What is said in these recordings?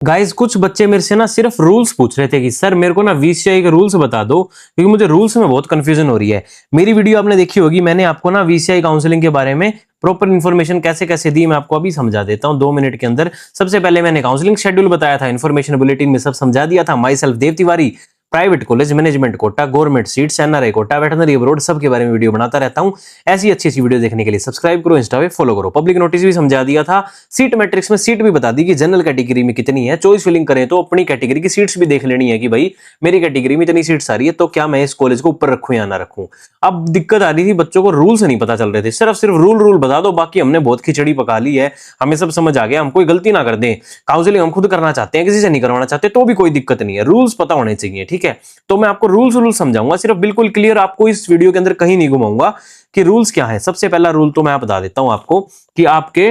Guys कुछ बच्चे मेरे से ना सिर्फ रूल्स पूछ रहे थे कि सर मेरे को ना वीसीआई के रूल्स बता दो, क्योंकि मुझे रूल्स में बहुत कंफ्यूजन हो रही है। मेरी वीडियो आपने देखी होगी, मैंने आपको ना वीसीआई काउंसलिंग के बारे में प्रॉपर इन्फॉर्मेशन कैसे कैसे दी, मैं आपको अभी समझा देता हूं 2 मिनट के अंदर। सबसे पहले मैंने काउंसलिंग शेड्यूल बताया था, इन्फॉर्मेशन बुलेटिन में सब समझा दिया था। Myself Dev Tiwari, private college management quota, government seats, NRI quota, veterinary abroad, सब के बारे में वीडियो बनाता रहता हूं। ऐसी अच्छी अच्छी वीडियो देखने के लिए सब्सक्राइब करो, इंस्टा पे फॉलो करो। पब्लिक नोटिस भी समझा दिया था, सीट मैट्रिक्स में सीट भी बता दी कि जनरल कैटेगरी में कितनी है। चॉइस फिलिंग करें तो अपनी कैटेगरी की सीट्स भी देख लेनी है कि भाई मेरी कैटेगरी में इतनी सीट्स आ रही है, तो क्या मैं इस कॉलेज को ऊपर रखूं या ना रखूं। अब दिक्कत आ रही थी, बच्चों को रूल्स नहीं पता चल रहे थे। सिर्फ सिर्फ रूल बता दो, बाकी हमने बहुत खिचड़ी पका ली है, हमें सब समझ आ गया, हम कोई गलती ना कर दें। काउंसलिंग हम खुद करना चाहते हैं, किसी से नहीं करवाना चाहते, तो भी कोई दिक्कत नहीं है, रूल्स पता होने चाहिए, ठीक है। तो मैं आपको रूल्स समझाऊंगा, सिर्फ बिल्कुल क्लियर, आपको इस वीडियो के अंदर कहीं नहीं घुमाऊंगा कि रूल्स क्या है। सबसे पहला रूल तो मैं बता देता हूं आपको कि आपके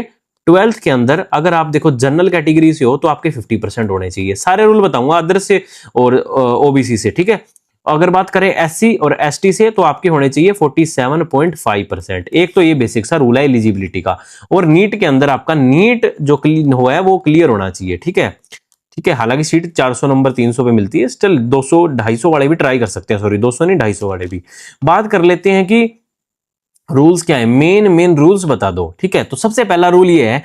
12th के अंदर अगर आप देखो जनरल कैटेगरी से हो तो आपके 50% होने चाहिए। सारे रूल बताऊंगा अदर से और ओबीसी से, ठीक है। अगर बात करें एससी और एसटी से तो आपके होने चाहिए 47.5%। एक तो ये बेसिक सा रूल है एलिजिबिलिटी का। और नीट के अंदर आपका नीट जो हुआ है वो क्लियर होना चाहिए, ठीक है। ठीक है, हालांकि सीट 400 नंबर 300 पे मिलती है, स्टिल 200 250 वाले भी ट्राई कर सकते हैं, सॉरी 200 नहीं 250 वाले भी। बात कर लेते हैं कि रूल्स क्या है, मेन रूल्स बता दो, ठीक है। तो सबसे पहला रूल ये है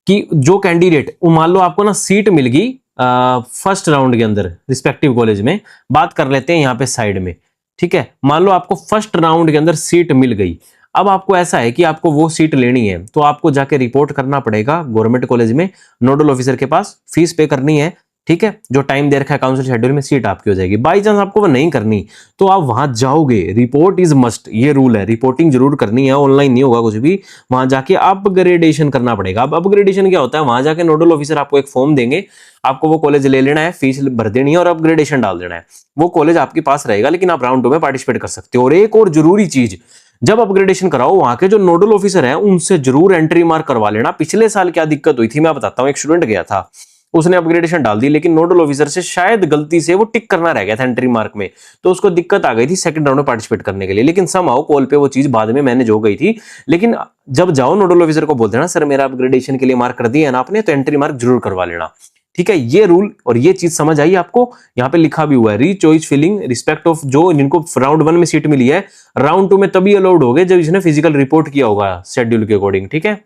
कि जो कैंडिडेट, मान लो आपको ना सीट मिल गई फर्स्ट राउंड के अंदर रिस्पेक्टिव कॉलेज में, बात कर लेते हैं यहाँ पे साइड में, ठीक है। मान लो आपको फर्स्ट राउंड के अंदर सीट मिल गई, अब आपको ऐसा है कि आपको वो सीट लेनी है, तो आपको जाके रिपोर्ट करना पड़ेगा गवर्नमेंट कॉलेज में, नोडल ऑफिसर के पास, फीस पे करनी है, ठीक है। जो टाइम दे रखा है काउंसिल शेड्यूल में, सीट आपकी हो जाएगी। बाई चांस आपको वो नहीं करनी तो आप वहां जाओगे, रिपोर्ट इज मस्ट, ये रूल है, रिपोर्टिंग जरूर करनी है, ऑनलाइन नहीं होगा कुछ भी। वहां जाके अपग्रेडेशन करना पड़ेगा। अब अपग्रेडेशन क्या होता है, वहां जाके नोडल ऑफिसर आपको एक फॉर्म देंगे, आपको वो कॉलेज ले लेना है, फीस भर देनी है और अपग्रेडेशन डाल देना है। वो कॉलेज आपके पास रहेगा, लेकिन आप राउंड 2 में पार्टिसिपेट कर सकते हो। और एक और जरूरी चीज, जब अपग्रेडेशन कराओ वहां के जो नोडल ऑफिसर है उनसे जरूर एंट्री मार्क करवा लेना। पिछले साल क्या दिक्कत हुई थी मैं बताता हूं। एक स्टूडेंट गया था, उसने अपग्रेडेशन डाल दी, लेकिन नोडल ऑफिसर से शायद गलती से वो टिक करना रह गया था एंट्री मार्क में, तो उसको दिक्कत आ गई थी सेकंड राउंड में पार्टिसिपेट करने के लिए। लेकिन समहाउ कॉल पे वो चीज बाद में मैनेज हो गई थी। लेकिन जब जाओ नोडल ऑफिसर को बोल देना, सर मेरा अपग्रेडेशन के लिए मार्क कर दिया है ना आपने, तो एंट्री मार्क जरूर करवा लेना, ठीक है। ये रूल और ये चीज समझ आई आपको। यहाँ पे लिखा भी हुआ है, री चॉइस फिलिंग रिस्पेक्ट ऑफ, जो जिनको राउंड 1 में सीट मिली है राउंड 2 में तभी अलाउड हो गए जब इसने फिजिकल रिपोर्ट किया होगा शेड्यूल के अकॉर्डिंग, ठीक है।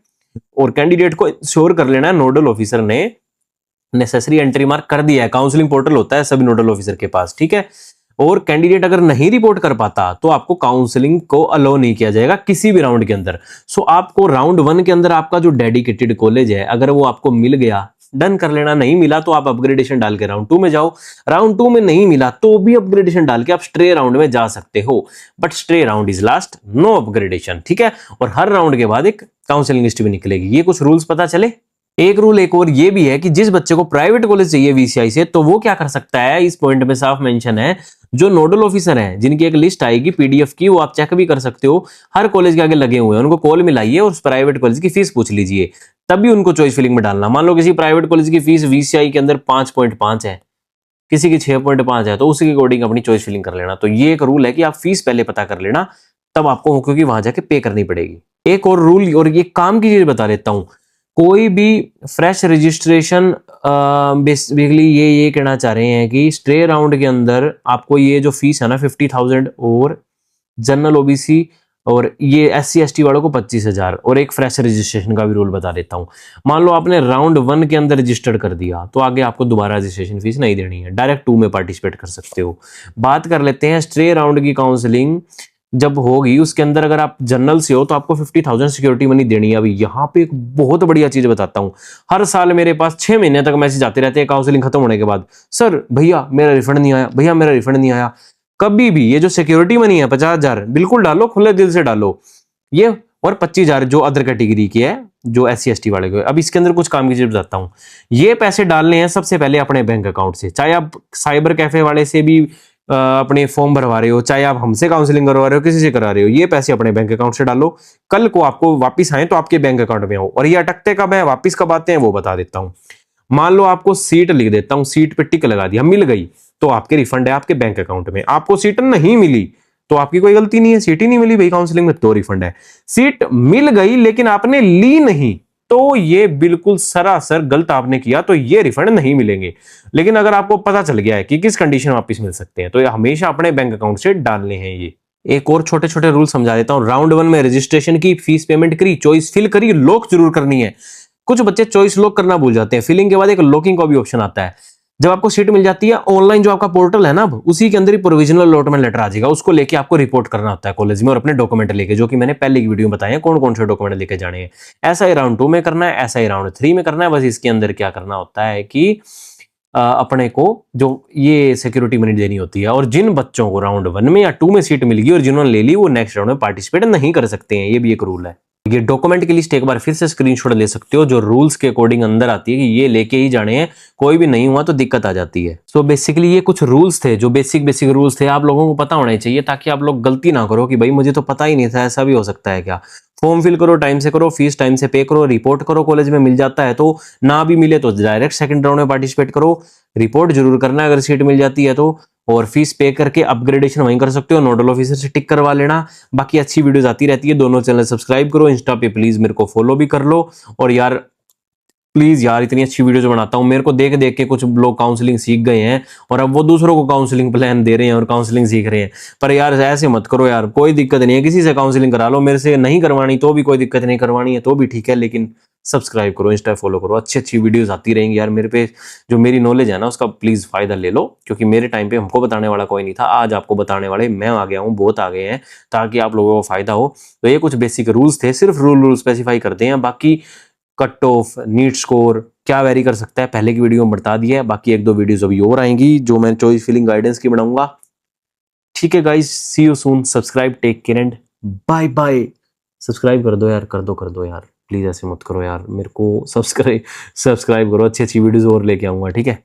और कैंडिडेट को श्योर कर लेना है नोडल ऑफिसर ने नेसेसरी एंट्री मार्क कर दिया है। काउंसलिंग पोर्टल होता है सभी नोडल ऑफिसर के पास, ठीक है। और कैंडिडेट अगर नहीं रिपोर्ट कर पाता तो आपको काउंसलिंग को अलाउ नहीं किया जाएगा किसी भी राउंड के अंदर। सो आपको राउंड 1 के अंदर आपका जो डेडिकेटेड कॉलेज है अगर वो आपको मिल गया, डन कर लेना। नहीं मिला तो आप अपग्रेडेशन डाल के राउंड 2 में जाओ। राउंड 2 में नहीं मिला तो भी अपग्रेडेशन डाल के आप स्ट्रे राउंड में जा सकते हो, but stray round is last, no upgradation, ठीक है। और हर राउंड के बाद एक काउंसलिंग लिस्ट भी निकलेगी। ये कुछ रूल्स पता चले। एक रूल एक और ये भी है कि जिस बच्चे को प्राइवेट कॉलेज चाहिए वीसीआई से, तो वो क्या कर सकता है, इस पॉइंट में साफ मेंशन है, जो नोडल ऑफिसर हैं जिनकी एक लिस्ट आएगी पीडीएफ की, वो आप चेक भी कर सकते हो, हर कॉलेज के आगे लगे हुए हैं, उनको कॉल मिलाइए और उस प्राइवेट कॉलेज की फीस पूछ लीजिए, तभी उनको चॉइस फिलिंग में डालना। मान लो किसी प्राइवेट कॉलेज की फीस वीसीआई के अंदर 5.5 है, किसी की 6.5 है, तो उसी के अकॉर्डिंग अपनी चॉइस फिलिंग कर लेना। तो ये एक रूल है कि आप फीस पहले पता कर लेना, तब आपको, क्योंकि वहां जाके पे करनी पड़ेगी। एक और रूल और ये काम की चीज बता देता हूं, कोई भी फ्रेश रजिस्ट्रेशन, बेसिकली ये कहना चाह रहे हैं कि स्ट्रे राउंड के अंदर आपको ये जो फीस है ना 50,000, और जनरल ओबीसी और ये एससी एसटी वालों को 25,000, और एक फ्रेश रजिस्ट्रेशन का भी रूल बता देता हूं। मान लो आपने राउंड 1 के अंदर रजिस्टर्ड कर दिया तो आगे आपको दोबारा रजिस्ट्रेशन फीस नहीं देनी है, डायरेक्ट 2 में पार्टिसिपेट कर सकते हो। बात कर लेते हैं स्ट्रे राउंड की। काउंसलिंग जब होगी उसके अंदर अगर आप जनरल से हो तो आपको 50,000 सिक्योरिटी मनी देनी है। अभी यहाँ पे एक बहुत बढ़िया चीज बताता हूँ, हर साल मेरे पास 6 महीने तक मैसेज आते रहते हैं काउंसलिंग खत्म होने के बाद, सर भैया मेरा रिफंड नहीं आया, भैया मेरा रिफंड नहीं आया। कभी भी ये जो सिक्योरिटी मनी है 50,000 बिल्कुल डालो, खुले दिल से डालो ये, और 25,000 जो अदर कैटेगरी की है, जो एससी एसटी वाले को। अब इसके अंदर कुछ काम की चीज बताता हूँ। ये पैसे डालने हैं सबसे पहले अपने बैंक अकाउंट से, चाहे आप साइबर कैफे वाले से भी अपने फॉर्म भरवा रहे हो, चाहे आप हमसे काउंसलिंग करवा रहे हो, किसी से करा रहे हो, ये पैसे अपने बैंक अकाउंट से डालो। कल को आपको वापस आए तो आपके बैंक अकाउंट में हो। और ये अटकते कब है, वापस कब आते हैं, वो बता देता हूं। मान लो आपको सीट लिख देता हूं, सीट पे टिक लगा दिया, मिल गई तो आपके रिफंड है आपके बैंक अकाउंट में। आपको सीट नहीं मिली तो आपकी कोई गलती नहीं है, सीट ही नहीं मिली भाई काउंसलिंग में, तो रिफंड है। सीट मिल गई लेकिन आपने ली नहीं तो ये बिल्कुल सरासर गलत आपने किया, तो ये रिफंड नहीं मिलेंगे। लेकिन अगर आपको पता चल गया है कि किस कंडीशन में वापस मिल सकते हैं, तो ये हमेशा अपने बैंक अकाउंट से डालने हैं। ये एक और छोटे छोटे रूल समझा देता हूं। राउंड 1 में रजिस्ट्रेशन की, फीस पेमेंट करी, चॉइस फिल करी, लॉक जरूर करनी है। कुछ बच्चे चॉइस लॉक करना भूल जाते हैं। फिलिंग के बाद एक लॉकिंग का भी ऑप्शन आता है। जब आपको सीट मिल जाती है, ऑनलाइन जो आपका पोर्टल है ना, उसी के अंदर ही प्रोविजनल अलॉटमेंट लेटर आ जाएगा। उसको लेके आपको रिपोर्ट करना होता है कॉलेज में, और अपने डॉक्यूमेंट लेके, जो कि मैंने पहले की वीडियो में बताया कौन कौन से डॉक्यूमेंट लेके जाने हैं। ऐसा ही राउंड 2 में करना है, ऐसा ही राउंड 3 में करना है। बस इसके अंदर क्या करना होता है कि अपने को जो ये सिक्योरिटी मनी देनी होती है। और जिन बच्चों को राउंड 1 में या 2 में सीट मिल गई और जिन्होंने ले ली, वो नेक्स्ट राउंड में पार्टिसिपेट नहीं कर सकते हैं। ये भी एक रूल है। ये डॉक्यूमेंट की लिस्ट एक बार फिर से स्क्रीनशॉट ले सकते हो, जो रूल्स के अकॉर्डिंग अंदर आती है कि ये लेके ही जाने हैं। कोई भी नहीं हुआ तो दिक्कत आ जाती है। सो बेसिकली ये कुछ रूल्स थे, जो बेसिक रूल्स थे, आप लोगों को पता होने चाहिए, ताकि आप लोग गलती ना करो कि भाई मुझे तो पता ही नहीं था, ऐसा भी हो सकता है क्या। फॉर्म फिल करो, टाइम से करो, फीस टाइम से पे करो, रिपोर्ट करो, कॉलेज में मिल जाता है तो, ना भी मिले तो डायरेक्ट सेकंड राउंड में पार्टिसिपेट करो। रिपोर्ट जरूर करना अगर सीट मिल जाती है तो, और फीस पे करके अपग्रेडेशन वहीं कर सकते हो, नोडल ऑफिसर से टिक करवा लेना। बाकी अच्छी वीडियोस आती रहती है। दोनों चैनल सब्सक्राइब करो, इंस्टा पे प्लीज मेरे को फॉलो भी कर लो। और यार प्लीज यार, इतनी अच्छी वीडियोस बनाता हूं, मेरे को देख देख के कुछ लोग काउंसलिंग सीख गए हैं, और अब वो दूसरों को काउंसलिंग प्लान दे रहे हैं और काउंसलिंग सीख रहे हैं। पर यार ऐसे मत करो यार, कोई दिक्कत नहीं है, किसी से काउंसलिंग करा लो, मेरे से नहीं करवानी तो भी कोई दिक्कत नहीं, करवानी है तो भी ठीक है, लेकिन सब्सक्राइब करो, इंस्टा फॉलो करो। अच्छी अच्छी वीडियोस आती रहेंगी यार मेरे पे। जो मेरी नॉलेज है ना, उसका प्लीज फायदा ले लो, क्योंकि मेरे टाइम पे हमको बताने वाला कोई नहीं था। आज आपको बताने वाले मैं आ गया हूँ, बहुत आ गए हैं, ताकि आप लोगों को फायदा हो। तो ये कुछ बेसिक रूल्स थे, सिर्फ रूल स्पेसिफाई करते हैं। बाकी कट ऑफ, नीट स्कोर क्या वेरी कर सकता है, पहले की वीडियो में बता दिया है। बाकी एक दो वीडियोस अभी और आएंगी, जो मैं चॉइस फिलिंग गाइडेंस की बनाऊंगा। ठीक है guys, see you soon. Subscribe, take care and bye bye. Subscribe कर दो यार, कर दो यार, प्लीज ऐसे मत करो यार, मेरे को सब्सक्राइब करो। अच्छी अच्छी वीडियोस और लेके आऊंगा, ठीक है।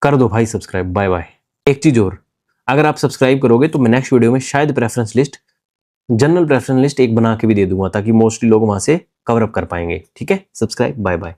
कर दो भाई सब्सक्राइब, बाय बाय। एक चीज और, अगर आप सब्सक्राइब करोगे तो मैं नेक्स्ट वीडियो में शायद preference list, general preference list एक बना के भी दे दूंगा, ताकि मोस्टली लोग वहां से कवर अप कर पाएंगे। ठीक है, सब्सक्राइब, बाय बाय।